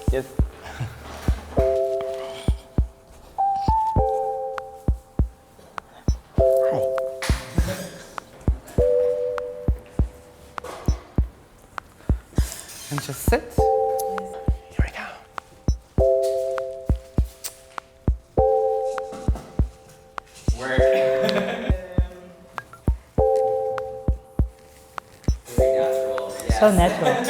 Yes. Hi. And just sit. Here we go. Work. So natural.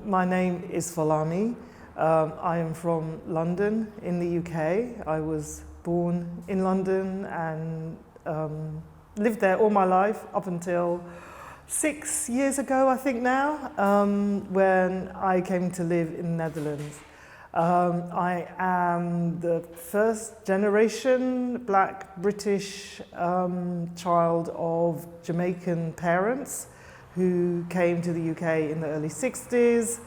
My name is Folami. I am from London in the UK. I was born in London and lived there all my life up until 6 years ago, I think now, when I came to live in the Netherlands. I am the first generation Black British child of Jamaican parents who came to the UK in the early 60s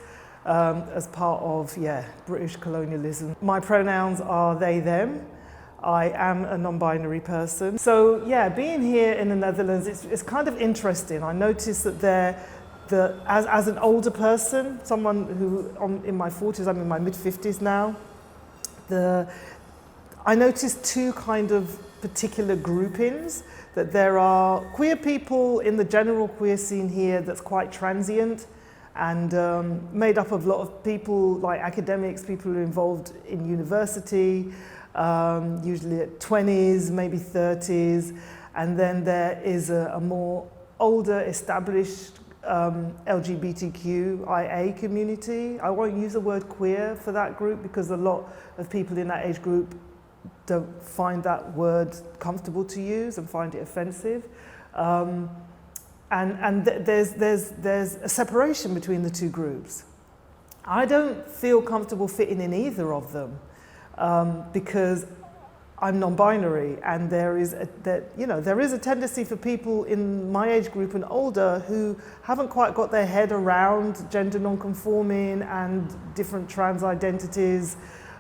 as part of, British colonialism. My pronouns are they, them. I am a non-binary person. So being here in the Netherlands, it's kind of interesting. I noticed that as an older person, someone who in my 40s, I'm in my mid-50s now, I noticed two kind of particular groupings, that there are queer people in the general queer scene here that's quite transient and made up of a lot of people like academics, people who are involved in university, usually at 20s, maybe 30s, and then there is a more older established LGBTQIA community. I won't use the word queer for that group because a lot of people in that age group don't find that word comfortable to use and find it offensive. There's a separation between the two groups. I don't feel comfortable fitting in either of them because I'm non-binary, and there is a tendency for people in my age group and older who haven't quite got their head around gender non-conforming and different trans identities.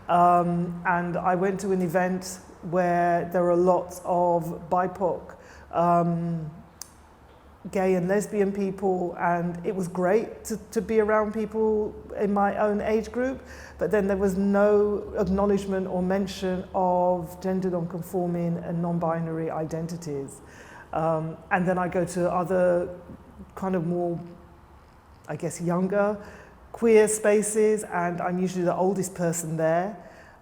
And I went to an event where there were lots of BIPOC, gay and lesbian people, and it was great to be around people in my own age group, but then there was no acknowledgement or mention of gender non-conforming and non-binary identities. And then I go to other kind of more, I guess, younger queer spaces, and I'm usually the oldest person there.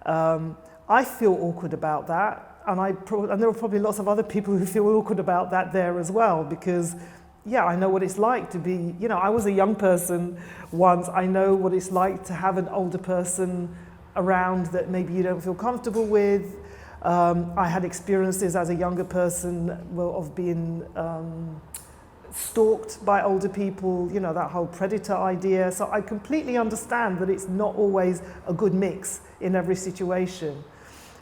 I feel awkward about that. And there are probably lots of other people who feel awkward about that there as well, because I know what it's like to be, I was a young person once. I know what it's like to have an older person around that maybe you don't feel comfortable with. I had experiences as a younger person of being stalked by older people, that whole predator idea. So I completely understand that it's not always a good mix in every situation.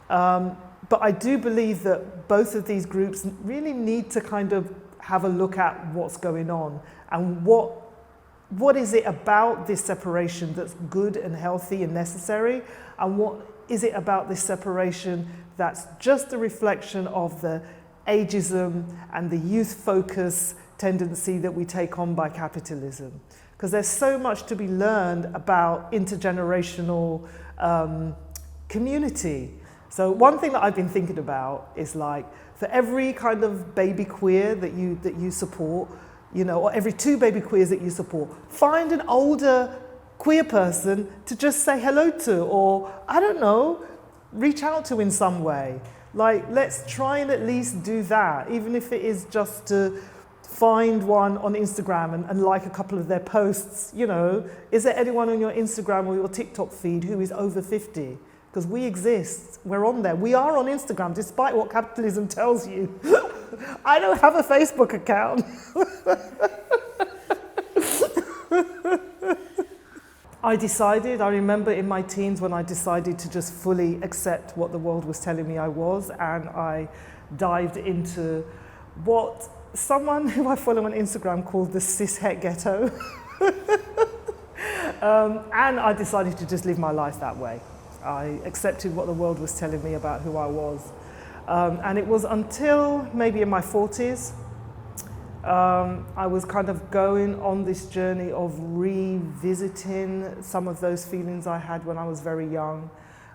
But I do believe that both of these groups really need to kind of have a look at what's going on and what is it about this separation that's good and healthy and necessary, and what is it about this separation that's just a reflection of the ageism and the youth focus tendency that we take on by capitalism. Because there's so much to be learned about intergenerational community. So one thing that I've been thinking about is, like, for every kind of baby queer that you support, or every 2 baby queers that you support, find an older queer person to just say hello to, or I don't know, reach out to in some way. Like, let's try and at least do that, even if it is just to find one on Instagram and like a couple of their posts. Is there anyone on your Instagram or your TikTok feed who is over 50? Because we exist, we're on there. We are on Instagram, despite what capitalism tells you. I don't have a Facebook account. I remember in my teens when I decided to just fully accept what the world was telling me I was, and I dived into what someone who I follow on Instagram called the cishet ghetto. And I decided to just live my life that way. I accepted what the world was telling me about who I was. And it was until maybe in my 40s I was kind of going on this journey of revisiting some of those feelings I had when I was very young.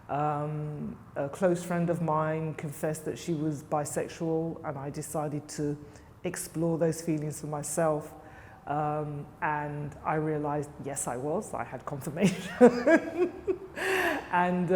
A close friend of mine confessed that she was bisexual, and I decided to explore those feelings for myself. And I realized, yes, I was. I had confirmation. And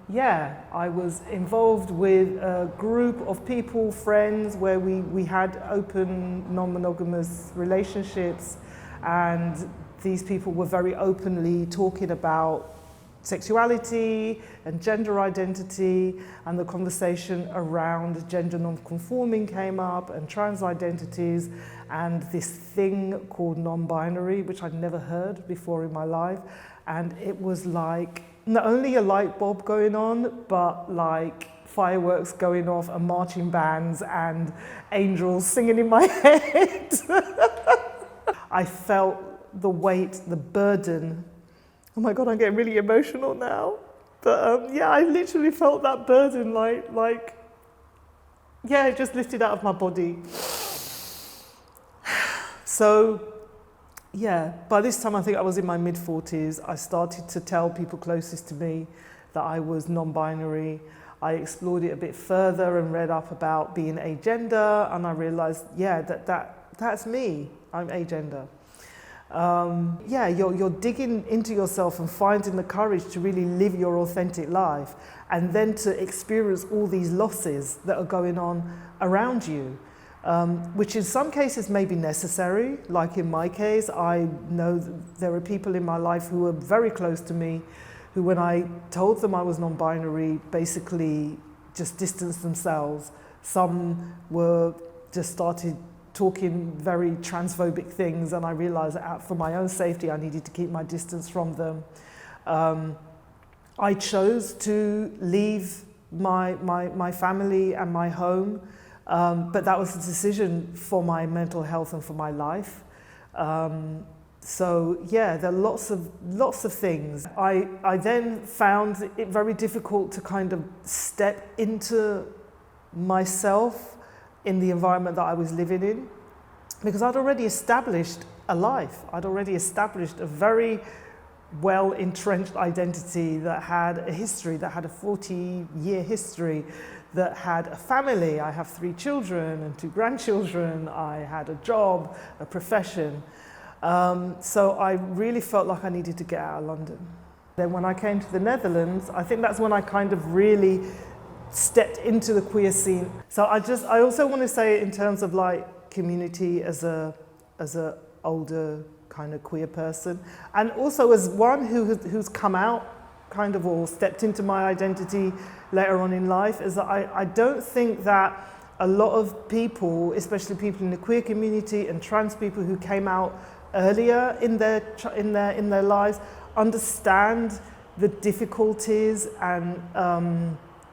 yeah, I was involved with a group of people, friends, where we had open, non-monogamous relationships. And these people were very openly talking about sexuality and gender identity, and the conversation around gender non-conforming came up, and trans identities, and this thing called non-binary, which I'd never heard before in my life. And it was like not only a light bulb going on, but like fireworks going off and marching bands and angels singing in my head. I felt the weight, the burden. Oh my God, I'm getting really emotional now. But yeah, I literally felt that burden, like, yeah, it just lifted out of my body. So, yeah, by this time I think I was in my mid-40s. I started to tell people closest to me that I was non-binary. I explored it a bit further and read up about being agender, and I realized, yeah, that's me. I'm agender. Yeah, you're digging into yourself and finding the courage to really live your authentic life, and then to experience all these losses that are going on around you, which in some cases may be necessary. Like in my case, I know that there are people in my life who are very close to me who, when I told them I was non-binary, basically just distanced themselves. Some were just started talking very transphobic things, and I realized that for my own safety I needed to keep my distance from them. I chose to leave my family and my home, but that was a decision for my mental health and for my life. So yeah, there are lots of things. I then found it very difficult to kind of step into myself in the environment that I was living in, because I'd already established a life. I'd already established a very well-entrenched identity that had a history, that had a 40-year history, that had a family. I have 3 children and 2 grandchildren. I had a job, a profession. So I really felt like I needed to get out of London. Then when I came to the Netherlands, I think that's when I kind of really stepped into the queer scene. So I also want to say, in terms of like community, as a older kind of queer person, and also as one who's come out kind of, or stepped into my identity later on in life, is that I don't think that a lot of people, especially people in the queer community and trans people who came out earlier in their lives, understand the difficulties and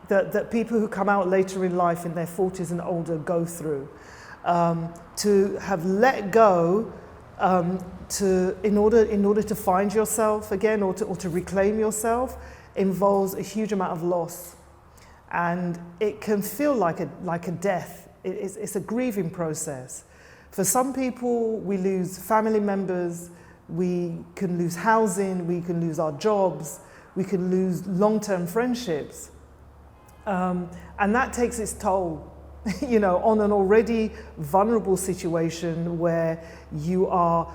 that people who come out later in life, in their 40s and older, go through. To have let go, in order to find yourself again, or to reclaim yourself, involves a huge amount of loss, and it can feel like a death. It's a grieving process. For some people, we lose family members, we can lose housing, we can lose our jobs, we can lose long-term friendships. And that takes its toll, you know, on an already vulnerable situation where you are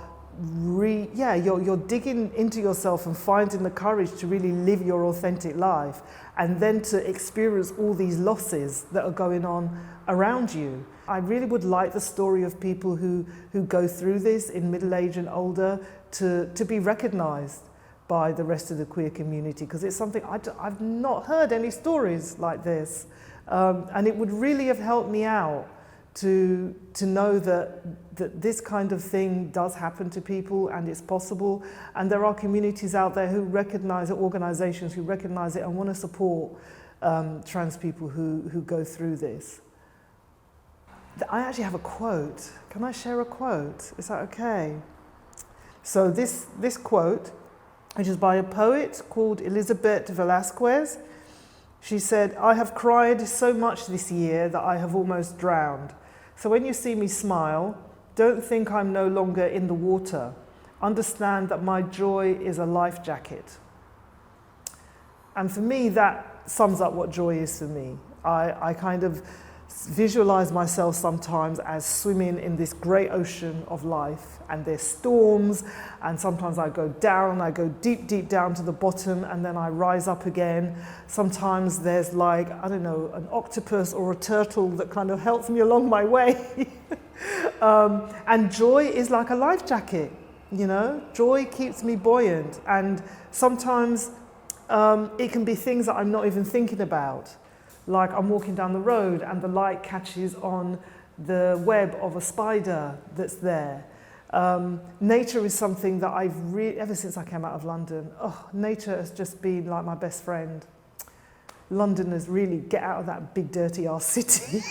you're digging into yourself and finding the courage to really live your authentic life, and then to experience all these losses that are going on around you. I really would like the story of people who go through this in middle age and older to be recognized by the rest of the queer community, because it's something I've not heard any stories like this, and it would really have helped me out to know that this kind of thing does happen to people, and it's possible, and there are communities out there who recognize it, organizations who recognize it and want to support trans people who go through this. I actually have a quote. Can I share a quote? Is that okay? So this quote, which is by a poet called Elizabeth Velasquez. She said, "I have cried so much this year that I have almost drowned. So when you see me smile, Don't think I'm no longer in the water. Understand that my joy is a life jacket. And for me, that sums up what joy is for me. I kind of visualize myself sometimes as swimming in this great ocean of life, and there's storms, and sometimes I go deep, deep down to the bottom, and then I rise up again. Sometimes there's like, I don't know, an octopus or a turtle that kind of helps me along my way. And joy is like a life jacket, you know? Joy keeps me buoyant, and sometimes it can be things that I'm not even thinking about. Like I'm walking down the road and the light catches on the web of a spider that's there. Nature is something that I've ever since I came out of London, nature has just been like my best friend. Londoners really get out of that big dirty arse city.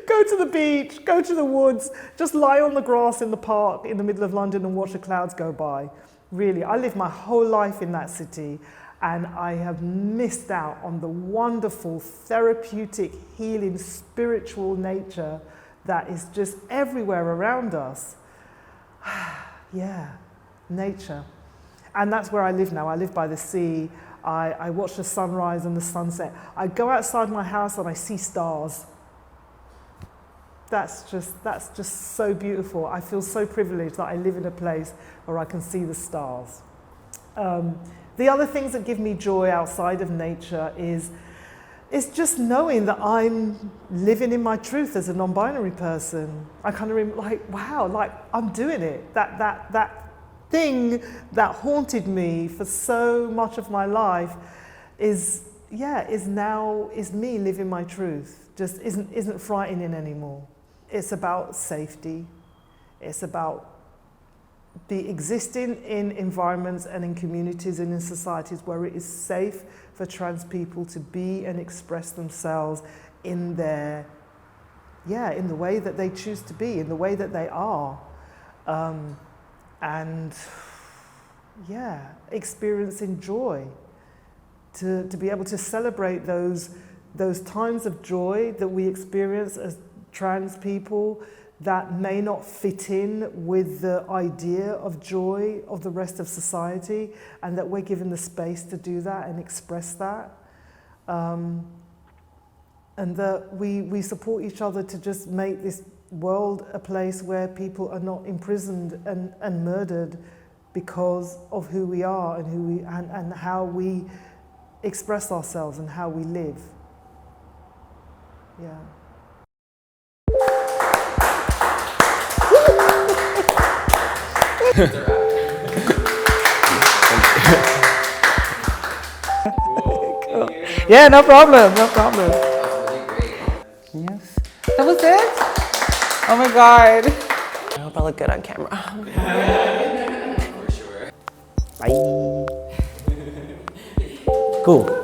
Go to the beach, go to the woods, just lie on the grass in the park in the middle of London and watch the clouds go by. Really, I lived my whole life in that city, and I have missed out on the wonderful, therapeutic, healing, spiritual nature that is just everywhere around us. Yeah, nature. And that's where I live now. I live by the sea. I watch the sunrise and the sunset. I go outside my house and I see stars. That's just so beautiful. I feel so privileged that I live in a place where I can see the stars. The other things that give me joy outside of nature is just knowing that I'm living in my truth as a non-binary person. I kind of like, wow, like I'm doing it. That thing that haunted me for so much of my life is me living my truth. Just isn't frightening anymore. It's about safety. It's about existing in environments and in communities and in societies where it is safe for trans people to be and express themselves in the way that they choose to be, in the way that they are. Experiencing joy, to be able to celebrate those times of joy that we experience as trans people that may not fit in with the idea of joy of the rest of society, and that we're given the space to do that and express that. And that we support each other to just make this world a place where people are not imprisoned and murdered because of who we are and how we express ourselves and how we live. Yeah. Cool. Yeah, no problem, no problem. Really great. Yes. That was it? Oh my God. I hope I look good on camera. For sure. Bye. Cool.